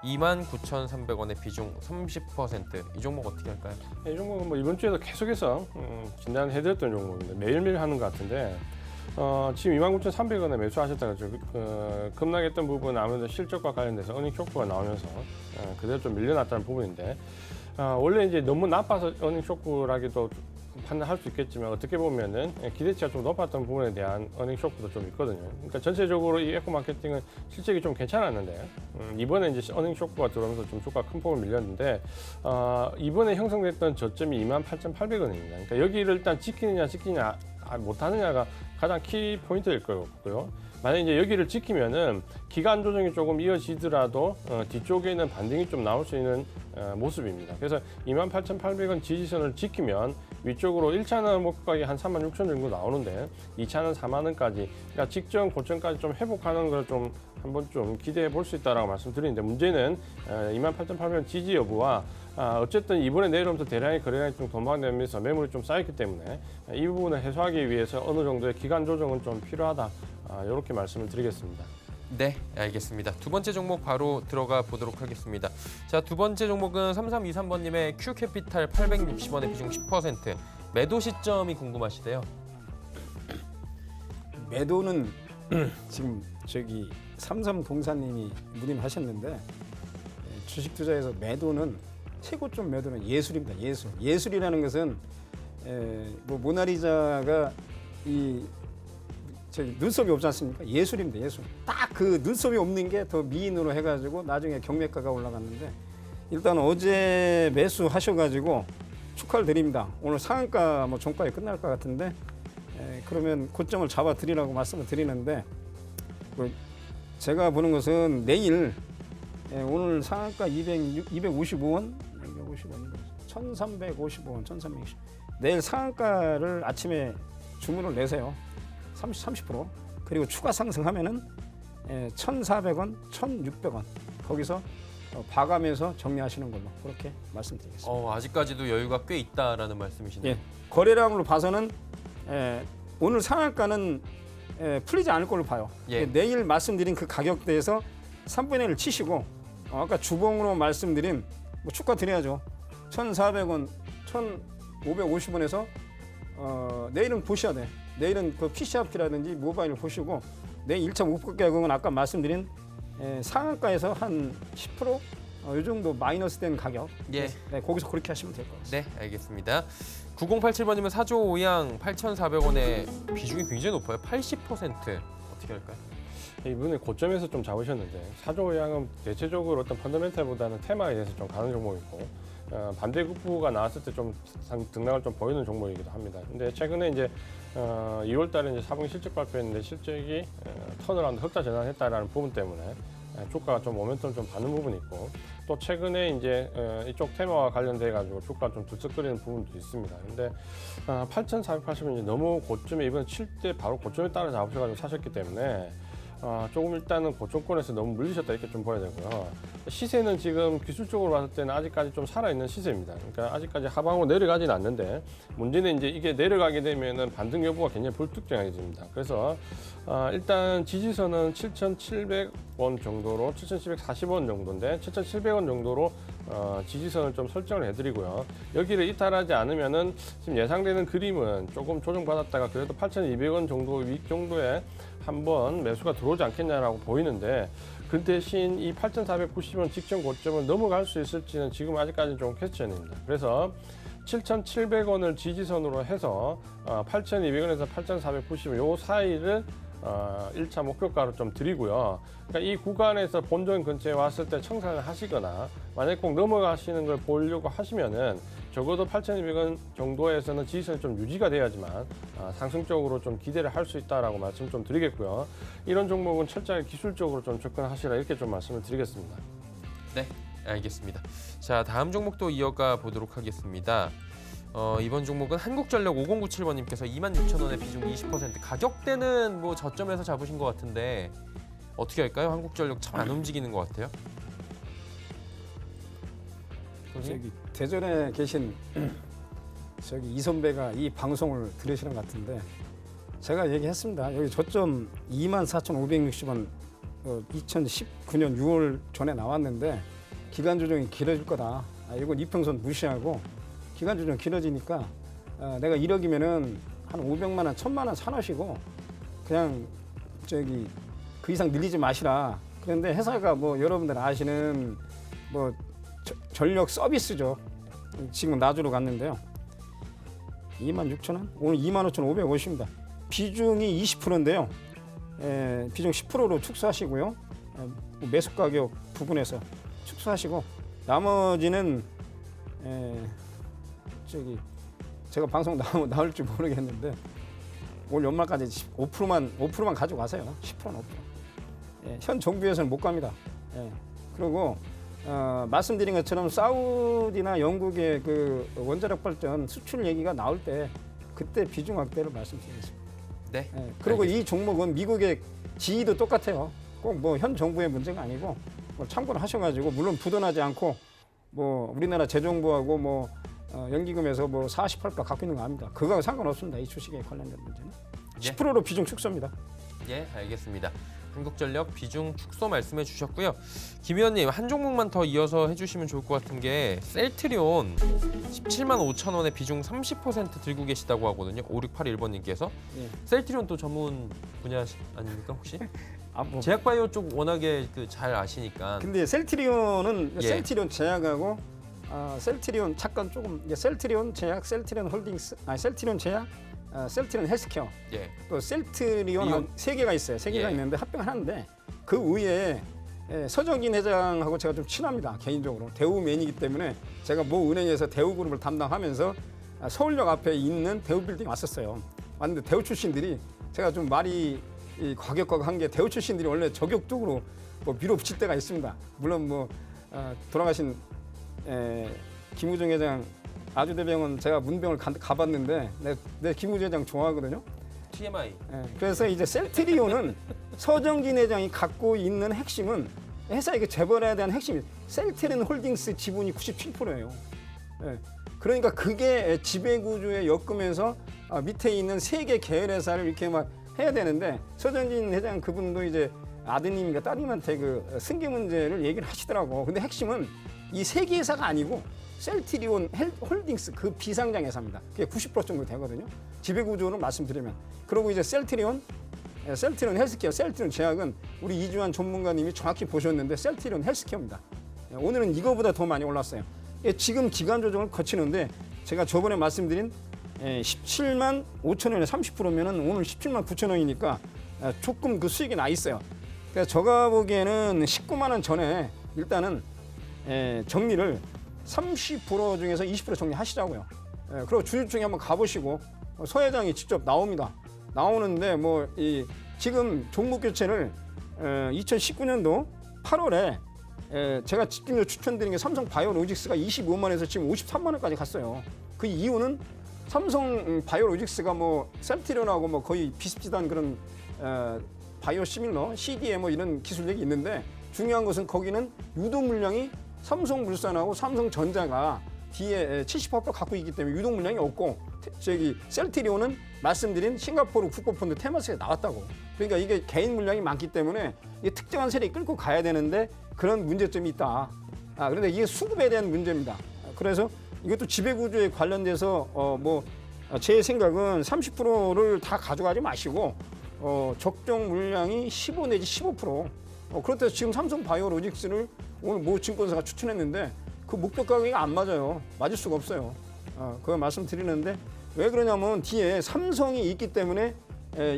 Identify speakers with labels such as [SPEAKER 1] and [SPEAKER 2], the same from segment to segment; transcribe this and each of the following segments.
[SPEAKER 1] 29,300원의 비중 30%. 이 종목 어떻게 할까요?
[SPEAKER 2] 이 종목은 뭐 이번 주에도 계속해서 진단해드렸던 종목인데 매일매일 하는 것 같은데 지금 29,300원에 매수하셨다가 급락했던 부분은 아무래도 실적과 관련돼서 어닝 쇼크가 나오면서 그대로 좀 밀려났다는 부분인데 원래 이제 너무 나빠서 어닝 쇼크라기도 판단할 수 있겠지만 어떻게 보면은 기대치가 좀 높았던 부분에 대한 어닝 쇼크도 좀 있거든요. 그러니까 전체적으로 이 에코 마케팅은 실적이 좀 괜찮았는데 이번에 이제 어닝 쇼크가 들어오면서 좀 주가 큰 폭을 밀렸는데 이번에 형성됐던 저점이 28,800원입니다. 그러니까 여기를 일단 지키느냐 못하느냐가 가장 키 포인트일 거고요. 만약 이제 여기를 지키면은 기간 조정이 조금 이어지더라도 뒤쪽에는 반등이 좀 나올 수 있는 모습입니다. 그래서 28,800원 지지선을 지키면 위쪽으로 1차는 목표가격이 한 36,000 정도 나오는데 2차는 4만원까지, 그러니까 직전 고점까지 좀 회복하는 걸 좀 한번 좀 기대해 볼 수 있다라고 말씀드리는데 문제는 28,800원 지지 여부와 어쨌든 이번에 내려오면서 대량의 거래량이 좀 도망되면서 매물이 좀 쌓였기 때문에 이 부분을 해소하기 위해서 어느 정도의 기간 조정은 좀 필요하다. 이렇게 말씀을 드리겠습니다.
[SPEAKER 1] 네, 알겠습니다. 두 번째 종목 바로 들어가 보도록 하겠습니다. 자, 두 번째 종목은 3323번님의 Q캐피탈 860원의 비중 10%. 매도 시점이 궁금하시대요.
[SPEAKER 3] 매도는 지금 삼성동사님이 문의하셨는데 주식 투자에서 매도는 최고점 매도는 예술입니다. 예술이라는 것은 뭐 모나리자가 눈썹이 없지 않습니까? 예술입니다. 예술. 딱 그 눈썹이 없는 게 더 미인으로 해가지고 나중에 경매가가 올라갔는데 일단 어제 매수하셔가지고 축하를 드립니다. 오늘 상한가 뭐 종가에 끝날 것 같은데 그러면 고점을 잡아 드리라고 말씀을 드리는데 제가 보는 것은 내일 오늘 상한가 255원, 1,355원, 1,320원. 내일 상한가를 아침에 주문을 내세요. 30%. 그리고 추가 상승하면은 1,400원, 1,600원. 거기서 봐가면서 정리하시는 걸로 그렇게 말씀드리겠습니다.
[SPEAKER 1] 아직까지도 여유가 꽤 있다라는 말씀이시네요.
[SPEAKER 3] 예, 거래량으로 봐서는 오늘 상한가는 풀리지 않을 걸로 봐요.
[SPEAKER 1] 예.
[SPEAKER 3] 내일 말씀드린 그 가격대에서 3분의 1을 치시고 아까 주봉으로 말씀드린 뭐 축하 드려야죠. 1,400원, 1,550원에서 내일은 보셔야 돼. 내일은 그 PCRP라든지 모바일을 보시고 내일 1차 목표 가격은 아까 말씀드린 상한가에서 한 10%? 이 정도 마이너스 된 가격.
[SPEAKER 1] 예.
[SPEAKER 3] 네, 거기서 그렇게 하시면 될 것 같습니다.
[SPEAKER 1] 네, 알겠습니다. 9087번님은 4조 5양 8,400원의 비중이 굉장히 높아요. 80%. 어떻게 할까요?
[SPEAKER 2] 이번에 고점에서 좀 잡으셨는데 사조양은 대체적으로 어떤 펀더멘탈보다는 테마에 대해서 좀 가는 종목이고 반대 급부가 나왔을 때 좀 등락을 좀 보이는 종목이기도 합니다. 근데 최근에 이제 2월달에 이제 4분기 실적 발표했는데 실적이 턴어라운드 흑자 전환했다라는 부분 때문에 주가가 좀 모멘텀 좀 받는 부분이 있고 또 최근에 이제 이쪽 테마와 관련돼 가지고 주가 좀 들썩거리는 부분도 있습니다. 근데 8,480원 이제 너무 고점에 이번 칠 때 바로 고점에 따라 잡으셔가지고 사셨기 때문에 조금 일단은 고점권에서 너무 물리셨다 이렇게 좀 보여야 되고요. 시세는 지금 기술적으로 봤을 때는 아직까지 좀 살아있는 시세입니다. 그러니까 아직까지 하방으로 내려가지는 않는데 문제는 이제 이게 내려가게 되면은 반등 여부가 굉장히 불특정해집니다. 그래서 일단 지지선은 7,700원 정도로 7,740원 정도인데 7,700원 정도로 지지선을 좀 설정을 해드리고요. 여기를 이탈하지 않으면은 지금 예상되는 그림은 조금 조정받았다가 그래도 8,200원 정도 위 정도에 한번 매수가 들어오지 않겠냐라고 보이는데 그 대신 이 8,490원 직전 고점을 넘어갈 수 있을지는 지금 아직까지는 좀 퀘스천입니다. 그래서 7,700원을 지지선으로 해서 8,200원에서 8,490원 요 사이를 1차 목표가로 좀 드리고요. 그러니까 이 구간에서 본전 근처에 왔을 때 청산을 하시거나 만약 꼭 넘어가시는 걸 보려고 하시면은 적어도 8,200원 정도에서는 지지선이 좀 유지가 돼야지만 상승적으로 좀 기대를 할 수 있다라고 말씀 좀 드리겠고요. 이런 종목은 철저하게 기술적으로 좀 접근하시라 이렇게 좀 말씀을 드리겠습니다.
[SPEAKER 1] 네, 알겠습니다. 자, 다음 종목도 이어가 보도록 하겠습니다. 이번 종목은 한국전력 5097번님께서 26,000원의 비중 20%. 가격대는 뭐 저점에서 잡으신 것 같은데 어떻게 할까요? 한국전력 참 안 움직이는 것 같아요.
[SPEAKER 3] 저기 대전에 계신 이 선배가 이 방송을 들으시는 것 같은데 제가 얘기했습니다. 여기 저점 24,560원 2019년 6월 전에 나왔는데 기간 조정이 길어질 거다. 이건 이평선 무시하고 기간 조정 길어지니까 내가 1억이면은 한 500만 원, 1000만 원 사놓으시고 그냥 그 이상 늘리지 마시라. 그런데 회사가 뭐 여러분들 아시는 뭐 전력 서비스죠. 지금 놔주러 갔는데요. 26,000원? 오늘 25,550입니다. 비중이 20%인데요. 비중 10%로 축소하시고요. 매수 가격 부분에서 축소하시고 나머지는 제가 방송 나올지 모르겠는데 올 연말까지 5%만 가져가세요. 10%는 5%. 현 정부에서는 못 갑니다. 그리고 말씀드린 것처럼 사우디나 영국의 그 원자력 발전 수출 얘기가 나올 때 그때 비중 확대를 말씀드리겠습니다.
[SPEAKER 1] 네.
[SPEAKER 3] 그리고 이 종목은 미국의 지위도 똑같아요. 꼭 뭐 현 정부의 문제가 아니고 뭐 참고를 하셔가지고 물론 부도나지 않고 뭐 우리나라 재정부하고 뭐 연기금에서 뭐 48% 갖고 있는 거 압니다. 그거하고 상관없습니다. 이 주식에 관련된 문제는 10%로 비중 축소입니다.
[SPEAKER 1] 예, 알겠습니다. 한국전력 비중 축소 말씀해 주셨고요. 김 의원님 한 종목만 더 이어서 해주시면 좋을 것 같은 게 셀트리온 17만 5천 원에 비중 30% 들고 계시다고 하거든요. 5681번님께서
[SPEAKER 3] 예.
[SPEAKER 1] 셀트리온 또 전문 분야 아닙니까 혹시?
[SPEAKER 3] 뭐.
[SPEAKER 1] 제약바이오 쪽 워낙에 잘 아시니까.
[SPEAKER 3] 근데 셀트리온은
[SPEAKER 1] 예.
[SPEAKER 3] 셀트리온 제약하고 셀트리온 잠깐 조금 셀트리온 제약, 셀트리온 홀딩스, 셀트리온 제약, 셀트리온 헬스케어,
[SPEAKER 1] 예.
[SPEAKER 3] 또 셀트리온 한 3개가 있어요. 3개가
[SPEAKER 1] 예.
[SPEAKER 3] 있는데 합병하는데 그 위에 서정진 회장하고 제가 좀 친합니다. 개인적으로 대우맨이기 때문에 제가 모 은행에서 대우그룹을 담당하면서 서울역 앞에 있는 대우빌딩 왔었어요. 왔는데 대우 출신들이 제가 좀 말이 과격한 게 대우 출신들이 원래 저격적으로 뭐 밀어붙일 때가 있습니다. 물론 뭐 돌아가신 김우중 회장 아주대병원 제가 문병을 가봤는데 내 김우중 회장 좋아하거든요.
[SPEAKER 1] TMI.
[SPEAKER 3] 그래서 이제 셀트리온은 서정진 회장이 갖고 있는 핵심은 회사에게 재벌에 대한 핵심이 셀트리온 홀딩스 지분이 97%예요. 그러니까 그게 지배구조에 엮으면서 밑에 있는 3개 계열 회사를 이렇게 막 해야 되는데 서정진 회장 그분도 이제 아드님과 따님한테 그 승계 문제를 얘기를 하시더라고. 근데 핵심은 이 3개 회사가 아니고 셀트리온 홀딩스 그 비상장 회사입니다. 그게 90% 정도 되거든요. 지배구조는 말씀드리면. 그리고 이제 셀트리온 헬스케어, 셀트리온 제약은 우리 이주환 전문가님이 정확히 보셨는데 셀트리온 헬스케어입니다. 오늘은 이거보다 더 많이 올랐어요. 지금 기간 조정을 거치는데 제가 저번에 말씀드린 17만 5천 원에 30%면은 오늘 17만 9천 원이니까 조금 그 수익이 나 있어요. 그래서 제가 보기에는 19만 원 전에 일단은 정리를 30% 중에서 20% 정리하시자고요. 그리고 주주총회 한번 가보시고 서 회장이 직접 나옵니다. 나오는데 뭐 지금 종목 교체를 2019년도 8월에 제가 집중적으로 추천드린 게 삼성 바이오로직스가 25만 원에서 지금 53만 원까지 갔어요. 그 이유는 삼성 바이오로직스가 뭐 셀트리온하고 뭐 거의 비슷비슷한 그런 바이오 시밀러, CDMO 이런 기술력이 있는데 중요한 것은 거기는 유동 물량이 삼성물산하고 삼성전자가 뒤에 70% 갖고 있기 때문에 유동 물량이 없고 셀트리온은 말씀드린 싱가포르 국고펀드 테마스에 나왔다고. 그러니까 이게 개인 물량이 많기 때문에 이게 특정한 세력이 끌고 가야 되는데 그런 문제점이 있다. 그런데 이게 수급에 대한 문제입니다. 그래서 이것도 지배구조에 관련돼서 제 생각은 30%를 다 가져가지 마시고 적정 물량이 15 내지 15%. 그렇다고 지금 삼성 바이오로직스를 오늘 모 증권사가 추천했는데 그 목표 가격이 안 맞아요. 맞을 수가 없어요. 그거 말씀드리는데 왜 그러냐면 뒤에 삼성이 있기 때문에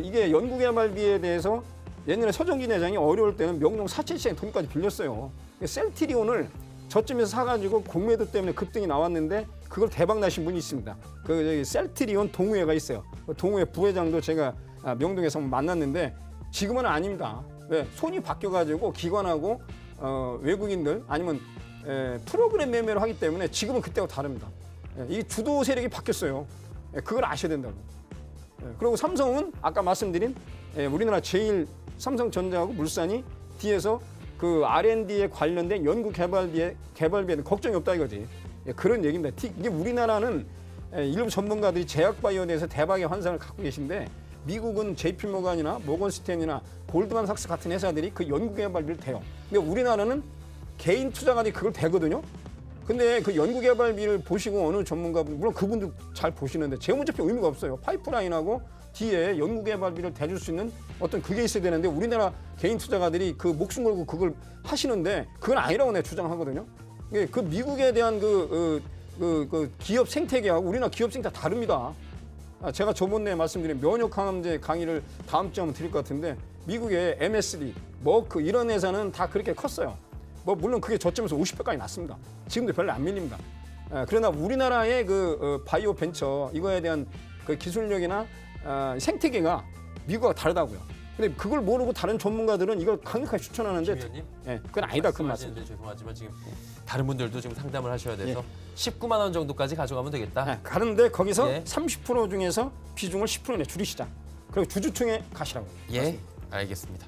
[SPEAKER 3] 이게 연구개발비에 대해서 옛날에 서정진 회장이 어려울 때는 명동 사채시장에 돈까지 빌렸어요. 셀트리온을 저쯤에서 사가지고 공매도 때문에 급등이 나왔는데 그걸 대박 나신 분이 있습니다. 그 셀트리온 동우회가 있어요. 동우회 부회장도 제가 명동에서 만났는데 지금은 아닙니다. 왜? 손이 바뀌어가지고 기관하고 외국인들 아니면 프로그램 매매를 하기 때문에 지금은 그때와 다릅니다. 이 주도 세력이 바뀌었어요. 그걸 아셔야 된다고. 그리고 삼성은 아까 말씀드린 우리나라 제일 삼성전자하고 물산이 뒤에서 그 R&D에 관련된 연구 개발비에는 걱정이 없다 이거지. 그런 얘기입니다. 이게 우리나라는 일부 전문가들이 제약바이오에 대해서 대박의 환상을 갖고 계신데 미국은 JP모건이나 모건스탠이나 골드만삭스 같은 회사들이 그 연구개발비를 대요. 근데 우리나라는 개인 투자가들이 그걸 대거든요. 근데 그 연구개발비를 보시고 어느 전문가분, 물론 그분도 잘 보시는데 재무제표 의미가 없어요. 파이프라인하고 뒤에 연구개발비를 대줄 수 있는 어떤 그게 있어야 되는데 우리나라 개인 투자가들이 그 목숨 걸고 그걸 하시는데 그건 아니라고 내가 주장하거든요. 그 미국에 대한 그 기업 생태계하고 우리나라 기업 생태 다릅니다. 제가 저번에 말씀드린 면역 항암제 강의를 다음 주에 한번 드릴 것 같은데 미국의 MSD, 머크 이런 회사는 다 그렇게 컸어요. 뭐 물론 그게 저점에서 50배까지 났습니다. 지금도 별로 안 밀립니다. 그러나 우리나라의 그 바이오 벤처 이거에 대한 그 기술력이나 생태계가 미국과 다르다고요. 근데 그걸 모르고 다른 전문가들은 이걸 강력하게 추천하는데
[SPEAKER 1] 김 의원님,
[SPEAKER 3] 그건 아니다 그 말씀.
[SPEAKER 1] 말씀하시는데 죄송하지만 지금 다른 분들도 지금 상담을 하셔야 돼서 19만 원 정도까지 가져가면 되겠다.
[SPEAKER 3] 가는데 거기서
[SPEAKER 1] 예.
[SPEAKER 3] 30% 중에서 비중을 10% 이내 줄이시자. 그리고 주주총회 가시라고.
[SPEAKER 1] 예, 알겠습니다.